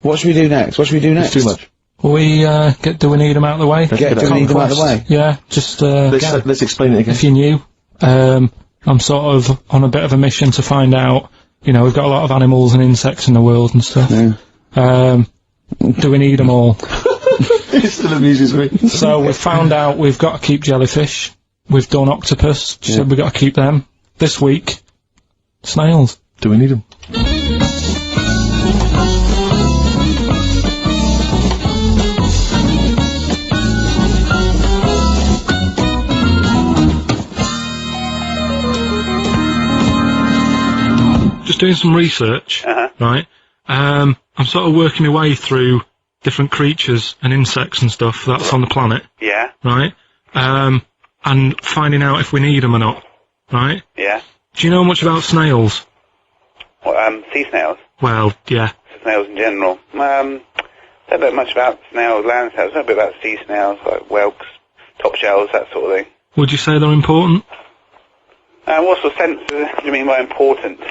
What should we do next? What should we do next? It's too much. Do we need them out of the way? Do we need them out of the way? Yeah, just, let's explain it again. If you're new, I'm sort of on a bit of a mission to find out, you know, we've got a lot of animals and insects in the world and stuff. Yeah. Do we need them all? It still amuses me. So we've found out we've got to keep jellyfish. We've done octopus. She said we've got to keep them. This week, snails. Do we need them? Just doing some research, right? I'm sort of working my way through different creatures and insects and stuff that's on the planet. Yeah. Right? And finding out if we need them or not. Right? Yeah. Do you know much about snails? What, sea snails? Well, yeah. Snails in general. Don't know much about snails, land snails. Know a bit about sea snails, like whelks, top shells, that sort of thing. Would you say they're important? What sort of sense do you mean by important?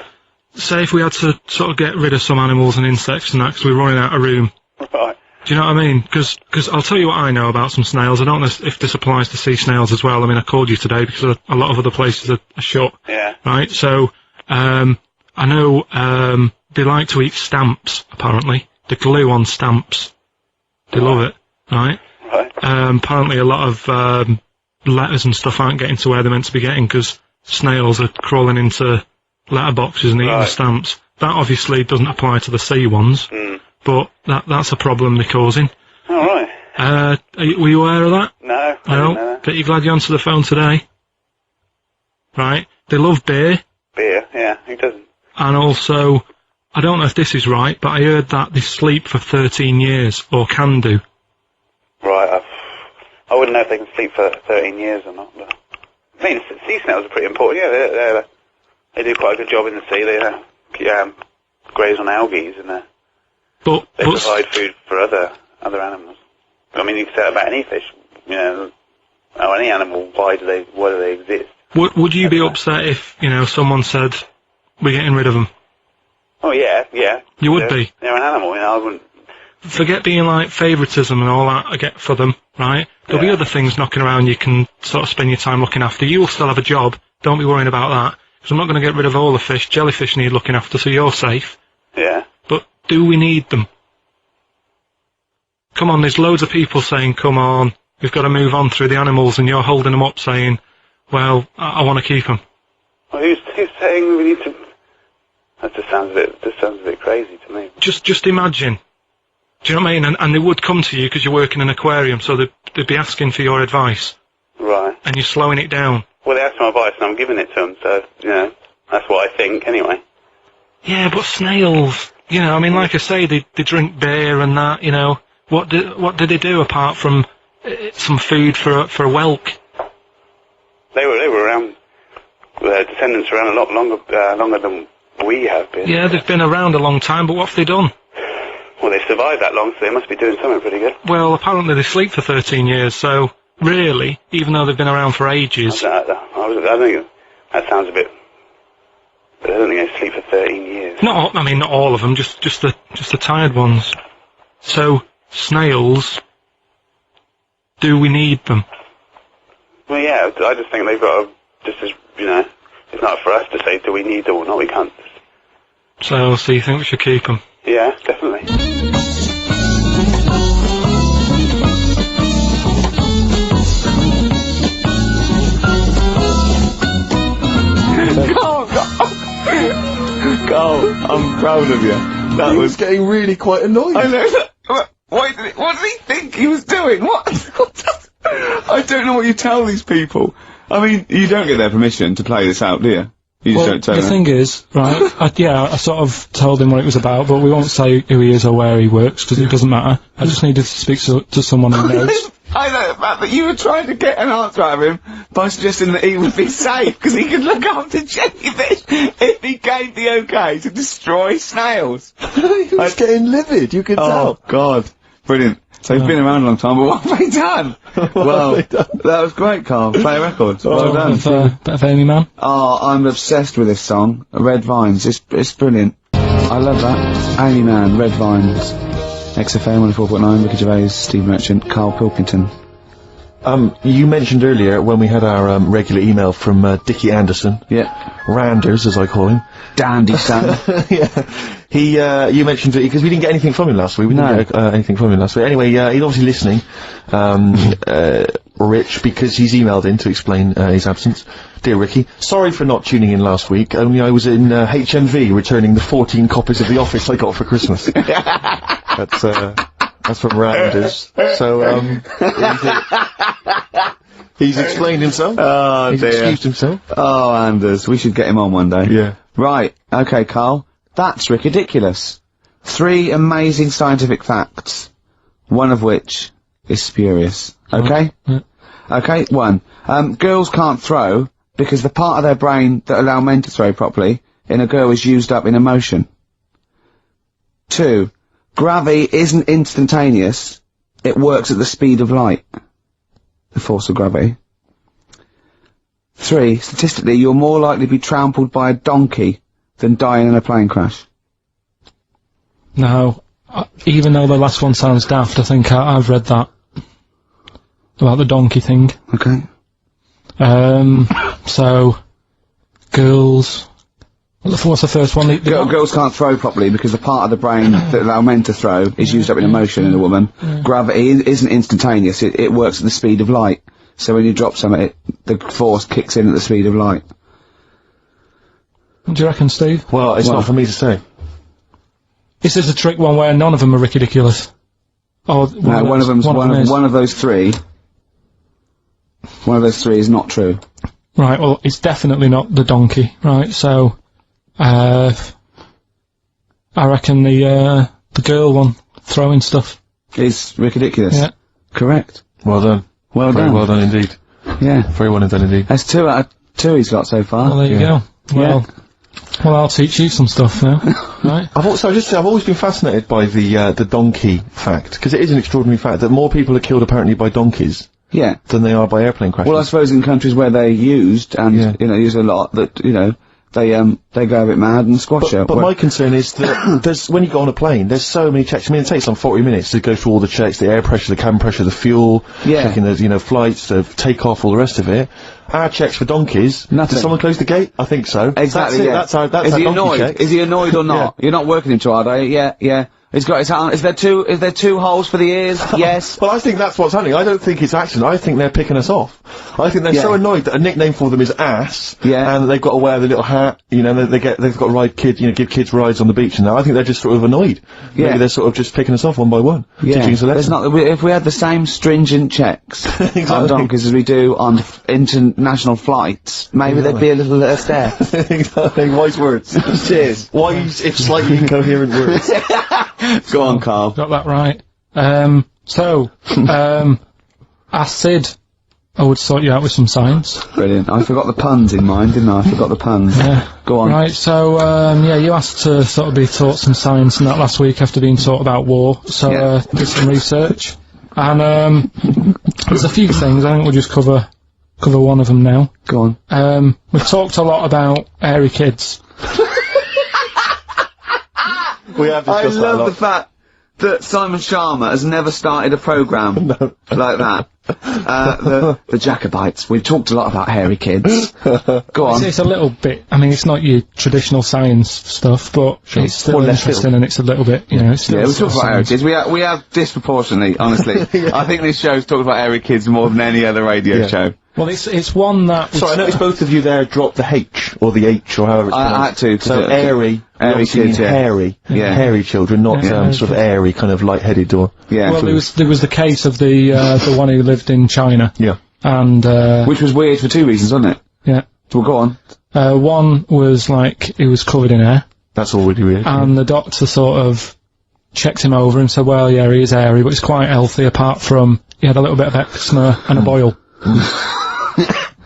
Say if we had to sort of get rid of some animals and insects and that because we're running out of room. Right. Do you know what I mean? Because I'll tell you what I know about some snails. I don't know if this applies to sea snails as well. I mean, I called you today because a lot of other places are shut. Yeah. Right? So, I know they like to eat stamps, apparently. The glue on stamps. They love it. Right? Right. Apparently a lot of letters and stuff aren't getting to where they're meant to be getting because snails are crawling into letterboxes and eating the stamps. That obviously doesn't apply to the sea ones, but that's a problem they're causing. All right. Were you aware of that? No. I No? didn't know that. Bet you're glad you answered the phone today. Right? They love beer, Beer, yeah. Who doesn't? and also, I don't know if this is right, but I heard that they sleep for 13 years, or can do. Right. I wouldn't know if they can sleep for 13 years or not. But I mean, sea snails are pretty important. Yeah, they do quite a good job in the sea. They graze on algae and they provide food for other animals. I mean, you can say that about any fish, you know, or any animal. Why do they exist? Would you be upset if, you know, someone said, we're getting rid of them? Oh yeah. You would be? They're an animal, you know, I wouldn't... Forget being like favouritism and all that I get for them, right? There'll be other things knocking around you can sort of spend your time looking after. You'll still have a job, don't be worrying about that. Because I'm not going to get rid of all the fish. Jellyfish need looking after, so you're safe. Yeah. But do we need them? Come on, there's loads of people saying, come on, we've got to move on through the animals, and you're holding them up saying, well, I want to keep them. Well, who's saying we need to... That just sounds a bit crazy to me. Just imagine. Do you know what I mean? And they would come to you because you work in an aquarium, so they'd be asking for your advice. Right. And you're slowing it down. Well, they asked my advice and I'm giving it to them, so, you know, that's what I think, anyway. Yeah, but snails, you know, I mean, like I say, they drink beer and that, you know. What did they do apart from some food for a whelk? They were around, their descendants were around a lot longer than we have been. Yeah, they've been around a long time, but what have they done? Well, they survived that long, so they must be doing something pretty good. Well, apparently they sleep for 13 years, so really, even though they've been around for ages... I think that sounds a bit... But I don't think they sleep for 13 years. Not all of them, just the tired ones. So, snails, do we need them? Well, yeah, I just think they've got to, just as, you know, it's not for us to say, do we need them or not, we can't. So you think we should keep them? Yeah, definitely. Carl, I'm proud of you. That was getting really quite annoying. I know. What did he think he was doing? What? I don't know what you tell these people. I mean, you don't get their permission to play this out, do you? You just don't tell the them. thing is, right, I sort of told him what it was about, but we won't say who he is or where he works, because it doesn't matter. I just needed to speak to someone who knows. I know the fact that you were trying to get an answer out of him by suggesting that he would be safe, because he could look after jellyfish if he gave the okay to destroy snails. He was getting livid, you could tell. Oh, God. Brilliant. So he's been around a long time, but what have they done? Well, that was great, Carl. Play records. Well done. Bit of Amy Man. Oh, I'm obsessed with this song, Red Vines. It's brilliant. I love that. Amy Man, Red Vines. XFM 104.9, Ricky Gervais, Steve Merchant, Karl Pilkington. You mentioned earlier when we had our regular email from Dickie Anderson. Yeah. Randers, as I call him. Dandy son. Yeah. You mentioned it because we didn't get anything from him last week. We didn't get anything from him last week. Anyway, he's obviously listening. Rich, because he's emailed in to explain his absence. Dear Ricky, sorry for not tuning in last week. Only I was in HMV returning the 14 copies of The Office I got for Christmas. That's from Randers. So he's explained himself. Oh, he's excused himself. Oh, Anders, we should get him on one day. Yeah. Right, okay, Karl. That's ridiculous. 3 amazing scientific facts, one of which is spurious. Okay? Okay, 1. Girls can't throw because the part of their brain that allow men to throw properly in a girl is used up in emotion. 2. Gravity isn't instantaneous. It works at the speed of light. The force of gravity. 3. Statistically, you're more likely to be trampled by a donkey than dying in a plane crash. Now, even though the last one sounds daft, I think I've read that. About the donkey thing. Okay. So, girls... What's the first one? Girls can't throw properly because the part of the brain that allow men to throw is used up in emotion in a woman. Gravity isn't instantaneous, it works at the speed of light. So when you drop something, the force kicks in at the speed of light. What do you reckon, Steve? Well, it's not for me to say. This is a trick one where none of them are ridiculous. Or No, one of them's one of those 3. One of those 3 is not true. Right, well, it's definitely not the donkey, right, so... I reckon the girl one, throwing stuff. Is ridiculous. Yeah. Correct. Well done. Well Very done. well done indeed. Yeah. Very well done indeed. That's 2 out of 2 he's got so far. Well, there you go. Well, I'll teach you some stuff now, right? I've always been fascinated by the donkey fact, because it is an extraordinary fact that more people are killed apparently by donkeys Yeah. than they are by airplane crashes. Well, I suppose in countries where they're used, and, use a lot, that, they go a bit mad and squash it. But my concern is that when you go on a plane, there's so many checks. I mean, it takes some 40 minutes to go through all the checks, the air pressure, the cabin pressure, the fuel, checking the, flights, the takeoff, all the rest of it. Our checks for donkeys. Nothing. Did someone close the gate? I think so. Exactly, That's yeah. that's is our he donkey annoyed? check. Is he annoyed or not? You're not working him too hard, are you? Yeah. He's got his hand. Is there 2 holes for the ears? Yes. Well, I think that's what's happening. I don't think it's accident. I think they're picking us off. I think they're so annoyed that a nickname for them is ass. Yeah. And they've got to wear the little hat. They've got to ride give kids rides on the beach and that. I think they're just sort of annoyed. Yeah. Maybe they're sort of just picking us off one by one. Yeah. Teaching us a lesson. If we had the same stringent checks Exactly. on donkeys as we do on international flights, maybe there'd be a little stare. Exactly. Wise words. Cheers. Wise, if slightly incoherent words. Go on, Karl. Got that right. Acid. I would sort you out with some science. Brilliant. I forgot the puns in mind, didn't I? I forgot the puns. Yeah. Go on. Right, so, you asked to sort of be taught some science and that last week after being taught about war, so, did some research. And, there's a few things, I think we'll just cover one of them now. Go on. We've talked a lot about hairy kids. We have I discussed that a love lot. the fact that Simon Sharma has never started a programme like that. The Jacobites. We've talked a lot about hairy kids. Go on. It's a little bit, I mean, it's not your traditional science stuff, but it's still interesting and it's a little bit, it's still Yeah, we talk about hairy kids. We have disproportionately, honestly. I think this show's talked about hairy kids more than any other radio show. Well, it's one that... Sorry, I noticed both of you there dropped the H, or the H, or however it's pronounced. I had to. So airy kids, hairy. Yeah. Hairy children, not sort of airy, kind of light-headed or... Yeah. Well, there was the case of the one who lived in China. Yeah. And, which was weird for 2 reasons, wasn't it? Yeah. Well, go on. One was, he was covered in hair. That's already weird. And the doctor sort of checked him over and said, well, yeah, he is hairy, but he's quite healthy, apart from he had a little bit of eczema and a boil.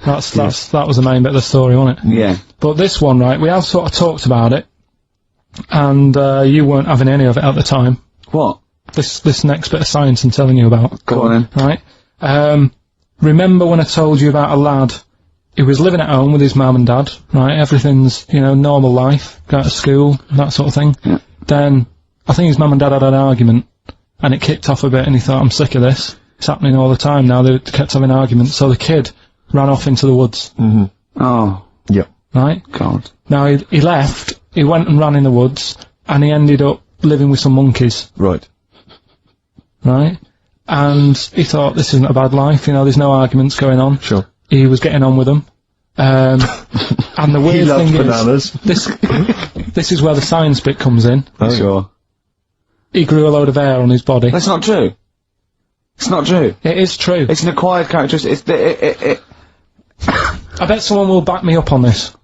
That was the main bit of the story, wasn't it? Yeah. But this one, right, we have sort of talked about it, and you weren't having any of it at the time. What? This next bit of science I'm telling you about. Go on then. Right? Remember when I told you about a lad who was living at home with his mum and dad, right? Everything's, normal life, go to school, that sort of thing. Yeah. Then, I think his mum and dad had an argument, and it kicked off a bit, and he thought, I'm sick of this. It's happening all the time now. They kept having arguments. So the kid ran off into the woods. Mm-hmm. Oh. Yeah. Right? God. Now, he left, he went and ran in the woods, and he ended up living with some monkeys. Right. Right? And he thought, this isn't a bad life, you know, there's no arguments going on. Sure. He was getting on with them. And the weird thing bananas. is, this is where the science bit comes in. Oh, sure. He grew a load of hair on his body. That's not true. It's not true. It is true. It's an acquired characteristic. I bet someone will back me up on this.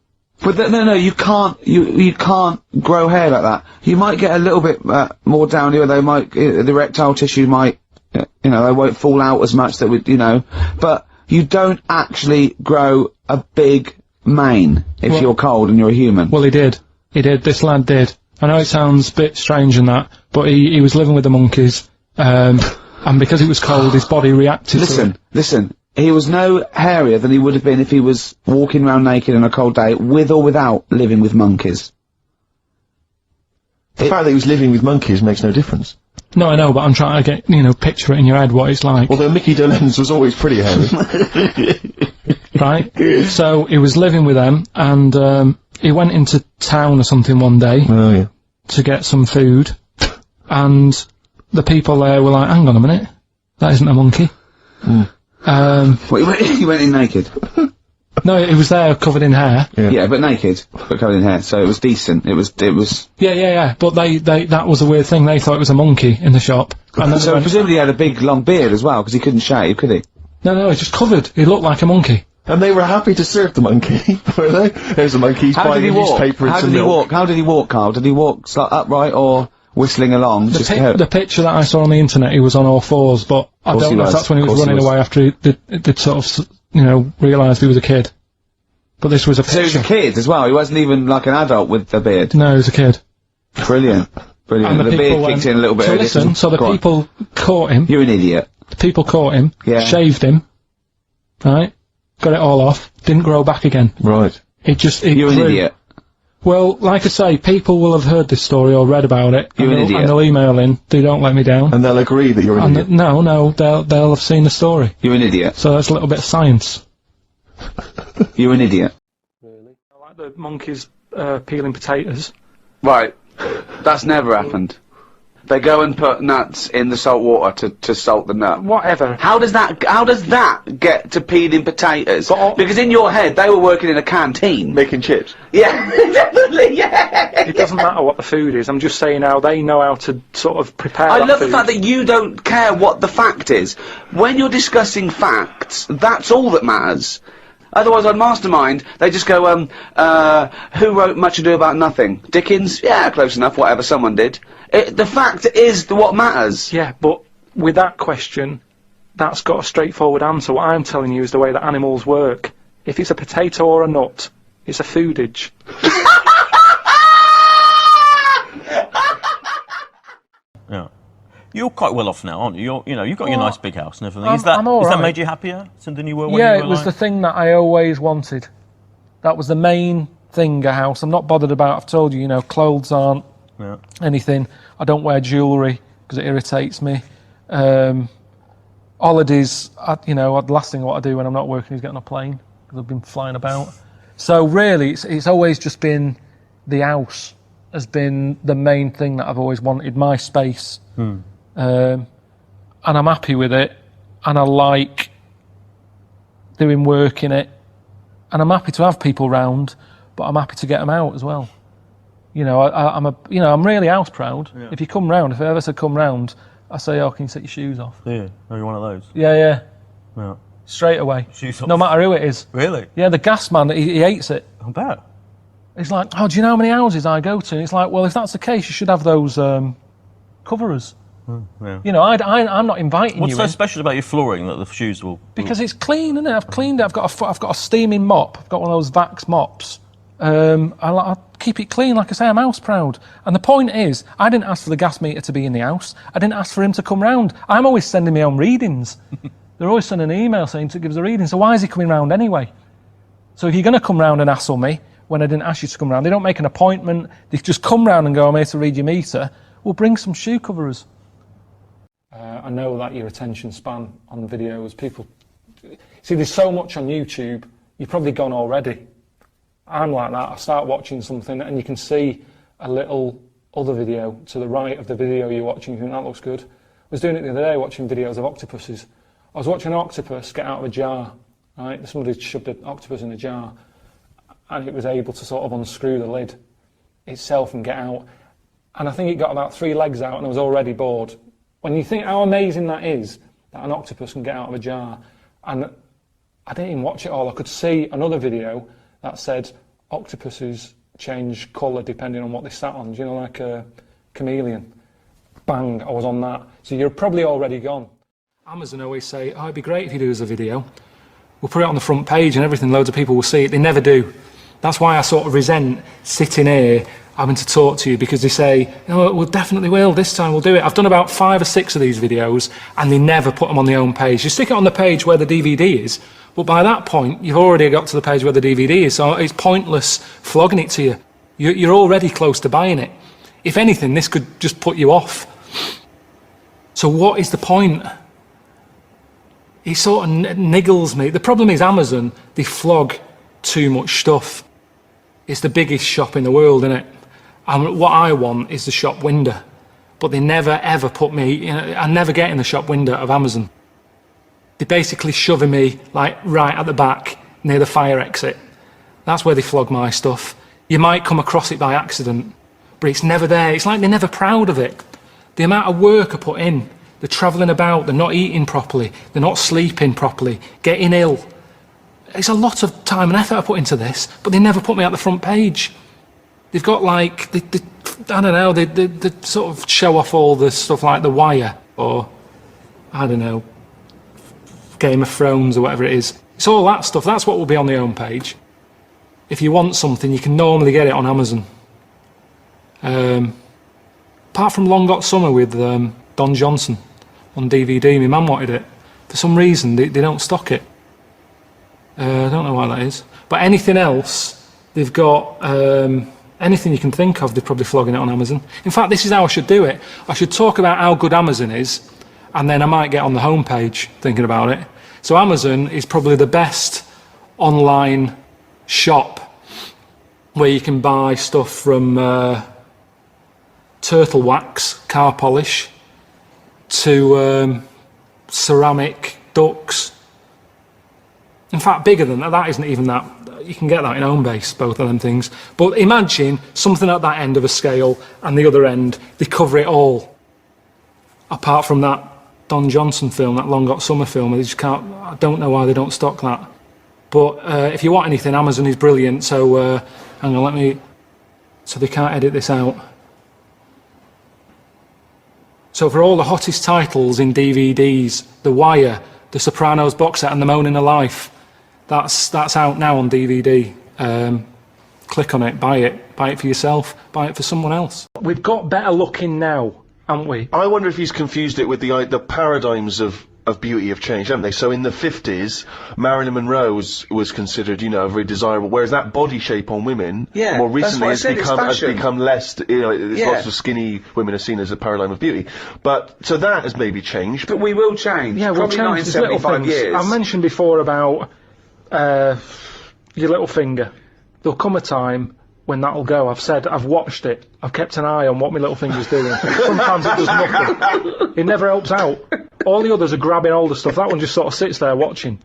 But no, you can't. You can't grow hair like that. You might get a little bit more down here. They might the erectile tissue might, you know, they won't fall out as much. That would, you know, but you don't actually grow a big mane if you're cold and you're a human. Well, he did. He did. This lad did. I know it sounds a bit strange in that, but he was living with the monkeys. And because it was cold, his body reacted to it. Listen, he was no hairier than he would have been if he was walking around naked on a cold day, with or without living with monkeys. The fact that he was living with monkeys makes no difference. No, I know, but I'm trying to get, you know, picture it in your head what it's like. Although Mickey Dolenz was always pretty hairy. Right? So, he was living with them, and he went into town or something one day Oh, yeah. to get some food, and the people there were like, hang on a minute, that isn't a monkey. What, he went in naked? No, he was there covered in hair. Yeah, but naked, but covered in hair, so it was decent. It was. Yeah, but that was a weird thing, they thought it was a monkey in the shop. And then So presumably he had a big long beard as well, because he couldn't shave, could he? No, he's just covered, he looked like a monkey. And they were happy to serve the monkey, were they? There's a monkey, he's buying a newspaper and some milk. How did he walk, Carl? Did he walk upright or whistling along? The picture that I saw on the internet, he was on all fours, but I don't know if that's when he was running away after they'd sort of, you know, realised he was a kid. But this was a picture. So he was a kid as well, he wasn't even like an adult with a beard? No, he was a kid. Brilliant. Brilliant. And the beard kicked in a little bit. So listen, so the people caught him. You're an idiot. The people caught him, shaved him, right? Got it all off, didn't grow back again. Right. You're an idiot. Well, like I say, people will have heard this story or read about it. You're an idiot. And they'll email in, they don't let me down. And they'll agree that you're an idiot. No, they'll have seen the story. You're an idiot. So that's a little bit of science. You're an idiot. Really? I like the monkeys peeling potatoes. Right. That's never happened. They go and put nuts in the salt water to salt the nut. Whatever. How does that get to peeling potatoes? Because in your head, they were working in a canteen. Making chips. Yeah, definitely, yeah. It doesn't matter what the food is, I'm just saying how they know how to sort of prepare I that love food. the fact that you don't care what the fact is. When you're discussing facts, that's all that matters. Otherwise, on Mastermind, they just go, who wrote Much Ado About Nothing? Dickens? Yeah, close enough, whatever, someone did. The fact is what matters. Yeah, but with that question, that's got a straightforward answer. What I'm telling you is the way that animals work. If it's a potato or a nut, it's a foodage. Yeah. You're quite well off now, aren't you? You've got your nice big house and everything. Has I'm all that right. made you happier than you were when you were Yeah, it was alive? the thing that I always wanted. That was the main thing, a house. I'm not bothered about, I've told you, clothes aren't anything. I don't wear jewellery because it irritates me. Holidays, the last thing what I do when I'm not working is get on a plane because I've been flying about. So really, it's always just been the house has been the main thing that I've always wanted, my space. And I'm happy with it, and I like doing work in it, and I'm happy to have people round, but I'm happy to get them out as well. I'm really house proud. Yeah. If you come round, if I ever said come round, I say, oh, can you take your shoes off? Yeah, are you one of those? Yeah. Yeah. Straight away. Shoes off. No matter who it is. Really? Yeah, the gas man, he hates it. I bet. He's like, oh, do you know how many houses I go to? And it's like, well, if that's the case, you should have those coverers. Yeah. I'm not inviting you. What's so special about your flooring that the shoes will? Because it's clean, isn't it? I've cleaned it. I've got a steaming mop. I've got one of those Vax mops. I keep it clean, like I say. I'm house proud. And the point is, I didn't ask for the gas meter to be in the house. I didn't ask for him to come round. I'm always sending my own readings. They're always sending an email saying to give us a reading. So why is he coming round anyway? So if you're going to come round and hassle me when I didn't ask you to come round, they don't make an appointment. They just come round and go, I'm here to read your meter. Well, bring some shoe coverers. I know that your attention span on videos, people... See, there's so much on YouTube, you're probably gone already. I'm like that. I start watching something and you can see a little other video to the right of the video you're watching. You think that looks good. I was doing it the other day, watching videos of octopuses. I was watching an octopus get out of a jar, right? Somebody shoved an octopus in a jar and it was able to sort of unscrew the lid itself and get out. And I think it got about 3 legs out and I was already bored. When you think how amazing that is, that an octopus can get out of a jar, and I didn't even watch it all. I could see another video that said octopuses change colour depending on what they sat on. Do you know, like a chameleon? Bang, I was on that. So you're probably already gone. Amazon always say, oh, it'd be great if you do us a video. We'll put it on the front page and everything, loads of people will see it. They never do. That's why I sort of resent sitting here having to talk to you, because they say, no, we definitely will, this time we'll do it. I've done about 5 or 6 of these videos and they never put them on the home page. You stick it on the page where the DVD is, but by that point, you've already got to the page where the DVD is, so it's pointless flogging it to you. You're already close to buying it. If anything, this could just put you off. So what is the point? It sort of niggles me. The problem is Amazon, they flog too much stuff. It's the biggest shop in the world, isn't it? And what I want is the shop window. But they never ever put me, you know, I never get in the shop window of Amazon. They're basically shoving me like right at the back near the fire exit. That's where they flog my stuff. You might come across it by accident, but it's never there. It's like they're never proud of it. The amount of work I put in, they're travelling about, they're not eating properly, they're not sleeping properly, getting ill. It's a lot of time and effort I put into this, but they never put me at the front page. They've got like, I don't know, they sort of show off all the stuff like The Wire, or, I don't know, Game of Thrones or whatever it is. It's all that stuff, that's what will be on the homepage. If you want something, you can normally get it on Amazon. Apart from Long Got Summer with Don Johnson on DVD, my mum wanted it. For some reason, they don't stock it. I don't know why that is. But anything else, they've got, anything you can think of, they're probably flogging it on Amazon. In fact, this is how I should do it. I should talk about how good Amazon is, and then I might get on the homepage thinking about it. So Amazon is probably the best online shop where you can buy stuff from turtle wax, car polish, to ceramic ducks. In fact, bigger than that. That isn't even that. You can get that in Homebase, both of them things. But imagine something at that end of a scale, and the other end, they cover it all. Apart from that Don Johnson film, that Long Got Summer film, they just can't. I don't know why they don't stock that. But if you want anything, Amazon is brilliant. So hang on, let me. So they can't edit this out. So for all the hottest titles in DVDs, The Wire, The Sopranos box set, and The Moaning of Life, that's out now on DVD. Click on it, buy it for yourself, buy it for someone else. We've got better looking now, haven't we? I wonder if he's confused it with the paradigms of beauty have changed, haven't they? So in the 50s, Marilyn Monroe was considered, you know, very desirable, whereas that body shape on women, more recently has become less, you know, lots of skinny women are seen as a paradigm of beauty. But, so that has maybe changed. But we will change. Yeah, we'll probably change. not in 75 years. I mentioned before about your little finger. There'll come a time when that'll go. I've watched it. I've kept an eye on what my little finger's doing. Sometimes it does nothing. It never helps out. All the others are grabbing all the stuff. That one just sort of sits there watching.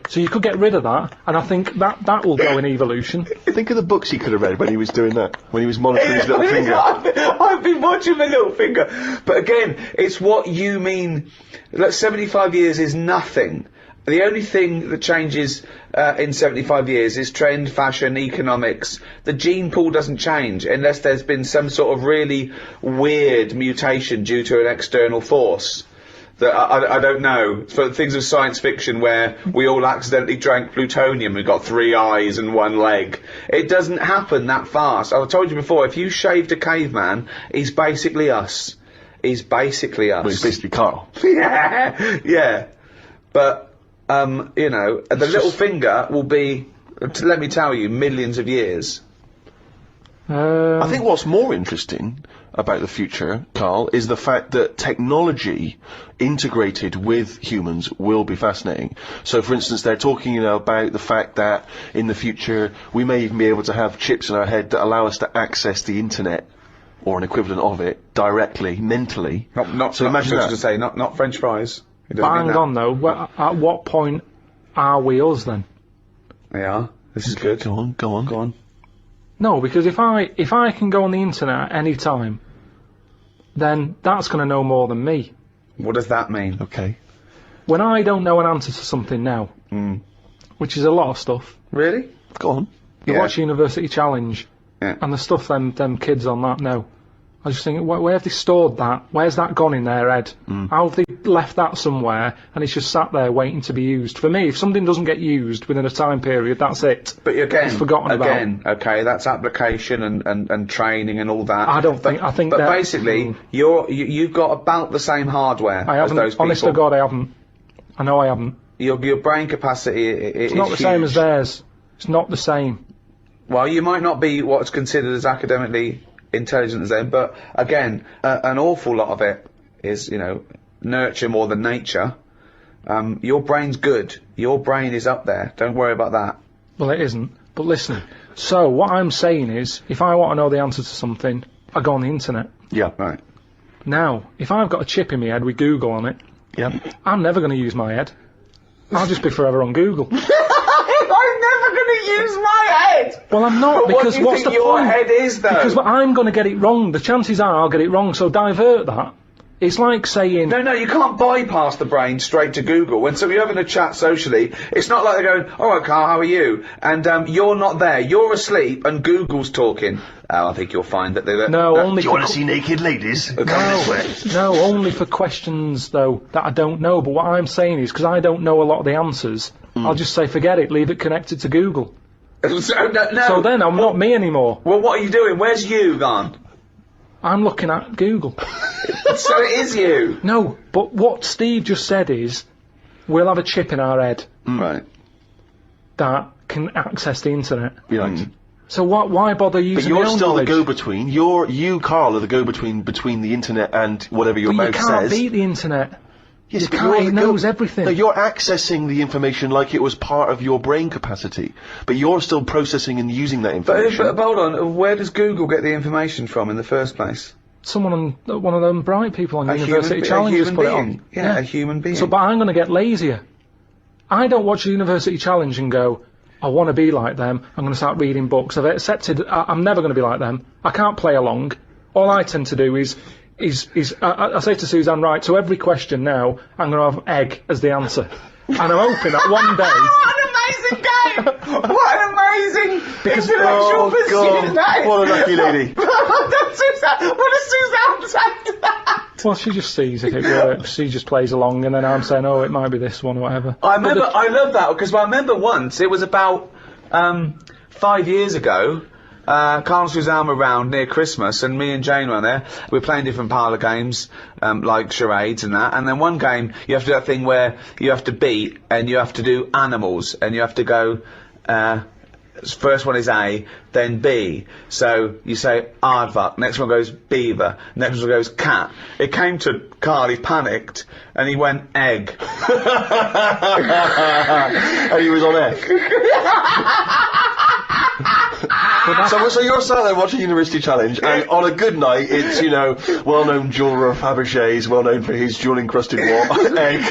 So you could get rid of that, and I think that will go in evolution. Think of the books he could have read when he was doing that, when he was monitoring his little finger. I've been watching my little finger. But again, it's what you mean. Like 75 years is nothing. The only thing that changes in 75 years is trend, fashion, economics. The gene pool doesn't change unless there's been some sort of really weird mutation due to an external force. That I don't know. For things of science fiction where we all accidentally drank plutonium and got 3 eyes and 1 leg. It doesn't happen that fast. I've told you before, if you shaved a caveman, he's basically us. He's basically us. Well, he's basically Carl. Yeah. But... you know, the little finger will be, let me tell you, millions of years. I think what's more interesting about the future, Carl, is the fact that technology integrated with humans will be fascinating. So, for instance, they're talking, about the fact that in the future we may even be able to have chips in our head that allow us to access the internet, or an equivalent of it, directly, mentally. So imagine that. To say, not French fries. But hang on, though. At what point are we us, then? Yeah, this is good. Go on. No, because if I can go on the internet at any time, then that's going to know more than me. What does that mean? Okay. When I don't know an answer to something now, which is a lot of stuff. Really? Go on. You watch University Challenge, and the stuff them kids on that know. I was just thinking, where have they stored that? Where's that gone in their head? How have they left that somewhere, and it's just sat there waiting to be used? For me, if something doesn't get used within a time period, that's it. But again, it's forgotten about. Okay, that's application and training and all that. I think But basically, you've got about the same hardware as those people. Honest to God, I haven't. I know I haven't. Your brain capacity is It's not the same as theirs. It's not the same. Well, you might not be what's considered as academically intelligent as them, but again, an awful lot of it is, nurture more than nature. Your brain's good. Your brain is up there. Don't worry about that. Well, it isn't. But listen, so what I'm saying is, if I want to know the answer to something, I go on the internet. Yeah. Right. Now, if I've got a chip in my head with Google on it, I'm never going to use my head. I'll just be forever on Google. I'm never going to use my head! Well, I'm not, because what's the point? Your head is, though? Because I'm going to get it wrong. The chances are I'll get it wrong, so divert that. It's like saying... No, you can't bypass the brain straight to Google. When you're having a chat socially, it's not like they're going, all right, Carl, how are you? And you're not there. You're asleep, and Google's talking. I think you'll find that they're... No, only do you want to see naked ladies? No, only for questions, though, that I don't know. But what I'm saying is, because I don't know a lot of the answers, I'll just say, forget it, leave it connected to Google. So then I'm not me anymore. Well, what are you doing? Where's you gone? I'm looking at Google. So it is you. No, but what Steve just said is, we'll have a chip in our head. Right. That can access the internet. Right. So why bother using But you're my own still knowledge? the go-between. You, Carl, are the go-between between the internet and whatever your mouth says. You can't beat the internet. Yes, but It knows everything. No, you're accessing the information like it was part of your brain capacity, but you're still processing and using that information. But hold on, where does Google get the information from in the first place? Someone on one of them bright people on University Challenge just put it on. Yeah, a human being. So, but I'm going to get lazier. I don't watch the University Challenge and go, I want to be like them, I'm going to start reading books. I've accepted I'm never going to be like them. I can't play along. All I tend to do is I say to Suzanne, right, so every question now, I'm going to have egg as the answer. And I'm hoping that one day... What an amazing game! What an amazing intellectual pursuit that is! What a lucky lady. What does Suzanne say to that? Well, she just sees if it works. She just plays along, and then I'm saying, oh, it might be this one or whatever. I love that, because I remember once, it was about 5 years ago, Carl and Suzanne were around near Christmas, and me and Jane were there. We were playing different parlour games, like charades and that. And then one game, you have to do that thing where you have to beat, and you have to do animals, and you have to go, first one is A, then B. So you say aardvark, next one goes beaver, next one goes cat. It came to Carl, he panicked, and he went egg. And he was on egg. So you're sat there watching University Challenge, and on a good night, it's, well-known jeweller of Fabergé's, well-known for his jewel-encrusted egg.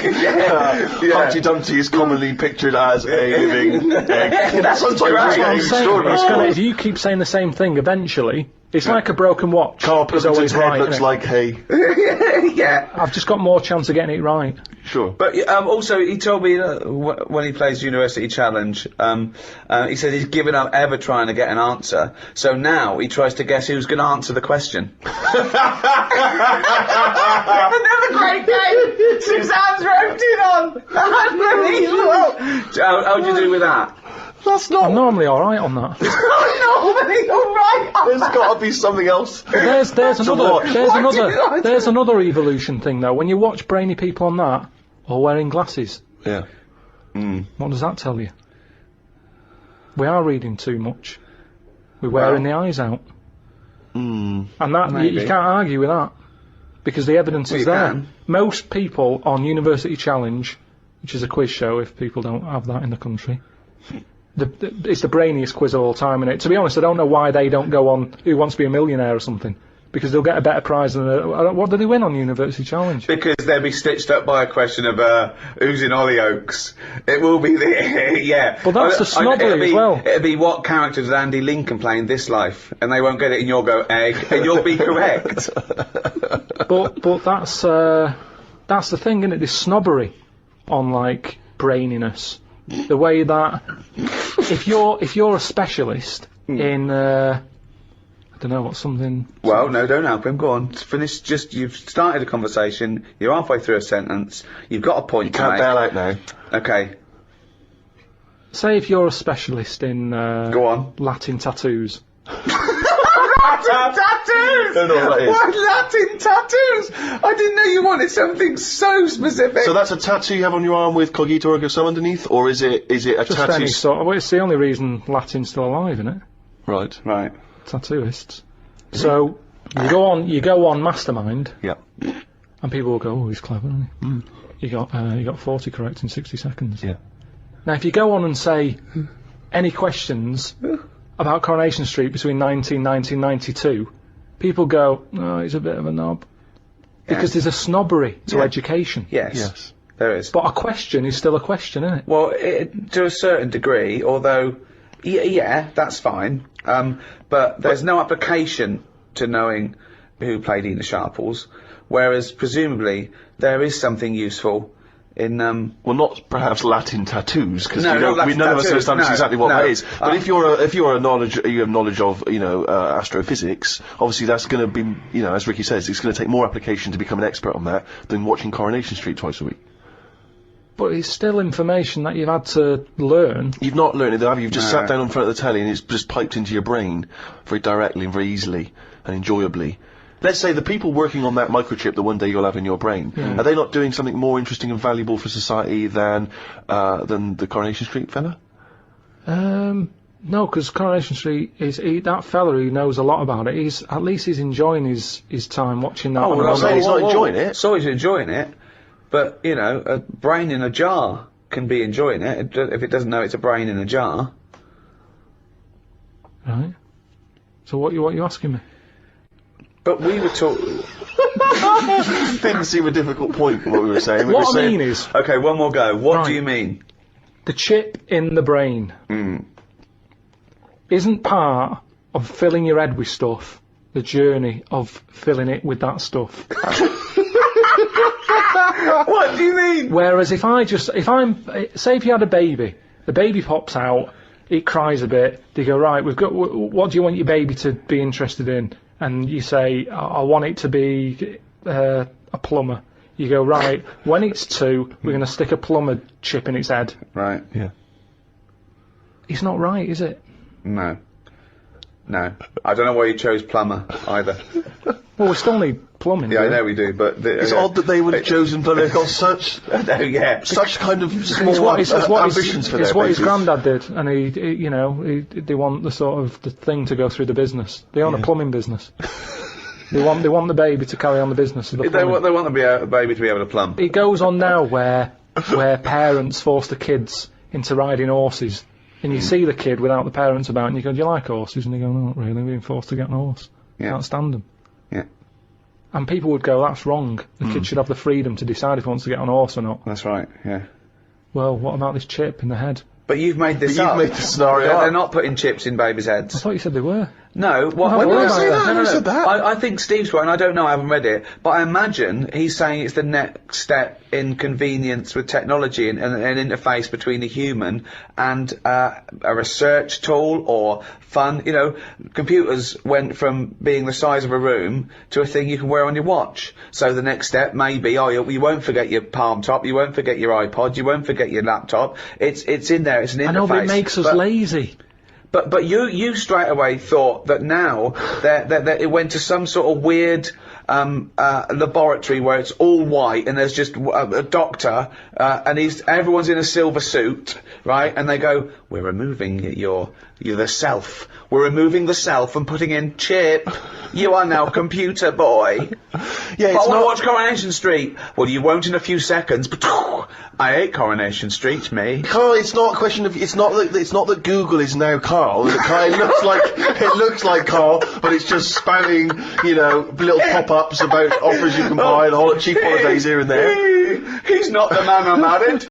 Humpty Dumpty is commonly pictured as a living egg. Sometimes if you keep saying the same thing, eventually, it's like a broken watch. Carl Pilkington's head looks like hay. Yeah. I've just got more chance of getting it right. Sure. But also, he told me when he plays University Challenge, he said he's given up ever trying to get an answer. So now he tries to guess who's going to answer the question. Another great game. Suzanne's roped in on. Unbelievable. How'd you do with that? I'm normally all right on that. Normally all right. There's got to be something else. There's another evolution thing though. When you watch brainy people on that, or wearing glasses. Yeah. What does that tell you? We are reading too much. We're wearing the eyes out. And that you can't argue with that because the evidence is there. Can. Most people on University Challenge, which is a quiz show if people don't have that in the country, it's the brainiest quiz of all time. And to be honest, I don't know why they don't go on Who Wants to Be a Millionaire or something. Because they'll get a better prize than what do they win on University Challenge? Because they'll be stitched up by a question of who's in Hollyoaks. It will be the yeah. But that's the snobbery as well. It'll be what character did Andy Lincoln play in this life, and they won't get it, and you'll go egg, and you'll be correct. But that's the thing, isn't it? This snobbery on like braininess, the way that if you're a specialist in I don't know what's something. Well, no, don't help him. Go on, finish. You've started a conversation. You're halfway through a sentence. You've got a point. You can't bail out now. Okay. Say if you're a specialist in go on. Latin tattoos. Latin tattoos! Don't know what that is. What Latin tattoos? I didn't know you wanted something so specific. So that's a tattoo you have on your arm with Cogito ergo sum underneath, or is it a Just tattoo? any sort of, well, it's the only reason Latin's still alive, isn't it? Right. Tattooists. So you go on Mastermind. Yeah. And people will go, oh, he's clever, isn't he? You got 40 correct in 60 seconds. Yeah. Now, if you go on and say any questions about Coronation Street between 1990 and 92, people go, oh, he's a bit of a knob. Because there's a snobbery to education. Yes. There is. But a question is still a question, isn't it? Well, to a certain degree, although, yeah, that's fine. But there's no application to knowing who played Ena Sharples, whereas presumably there is something useful in well, not perhaps Latin tattoos, because No, not Latin none of us tattoos, understand no, exactly what no. that is. But if you have knowledge of astrophysics, obviously that's going to be as Ricky says, it's going to take more application to become an expert on that than watching Coronation Street twice a week. But it's still information that you've had to learn. You've not learned it, have you? You've just sat down in front of the telly and it's just piped into your brain very directly and very easily and enjoyably. Let's say the people working on that microchip that one day you'll have in your brain, are they not doing something more interesting and valuable for society than the Coronation Street fella? No, because Coronation Street that fella who knows a lot about it. At least he's enjoying his time watching that. Oh, we're not saying he's not enjoying it. So he's enjoying it, but a brain in a jar can be enjoying it if it doesn't know it's a brain in a jar. Right. So what you asking me? But we were talking. Didn't seem a difficult point from what we were saying. What I mean is, Okay, one more go. What Right. do you mean? the chip in the brain isn't part of filling your head with stuff. The journey of filling it with that stuff. What do you mean? Whereas say if you had a baby, the baby pops out, it cries a bit. They go, right, what do you want your baby to be interested in? And you say, I want it to be a plumber. You go, right, when it's 2, we're going to stick a plumber chip in its head. Right. Yeah. It's not right, is it? No. I don't know why you chose plumber either. Well, we still need plumbing. Yeah, I know we do, but It's odd that they would have chosen plumber. They've got such such kind of small ambitions for their It's what his babies. granddad did, and they want the sort of the thing to go through the business. They own a plumbing business. They want the baby to carry on the business of the plumbing. They want the baby to be able to plumb. It goes on now where parents force the kids into riding horses, and you see the kid without the parents about, and you go, do you like horses? And they go, no, not really, we're being forced to get on a horse. Can't stand them. Yeah. And people would go, that's wrong. The kid should have the freedom to decide if he wants to get on a horse or not. That's right, yeah. Well, what about this chip in the head? But you've made this But up. you've made the scenario up. They're not putting chips in babies' I heads. thought you said they were. No, what? When did I say that? No, Who said that? I think Steve's right, and I don't know, I haven't read it, but I imagine he's saying it's the next step in convenience with technology and an interface between a human and a research tool or fun. Computers went from being the size of a room to a thing you can wear on your watch. So the next step may be, you won't forget your palm top, you won't forget your iPod, you won't forget your laptop. It's in there, it's an interface. I know, but it makes us lazy. But you straight away thought that now that it went to some sort of weird laboratory where it's all white and there's just a doctor and everyone's in a silver suit, right? And they go, we're removing your You're the self. We're removing the self and putting in Chip. You are now computer boy. Yeah, I it's want to not. watch Coronation Street. Well, you won't in a few seconds. But I hate Coronation Street, me. Carl, it's not a question of. It's not that Google is now Carl. It looks like Carl, but it's just spouting, you know, little pop-ups about offers you can buy and cheap holidays here and there. He's not the man I'm married.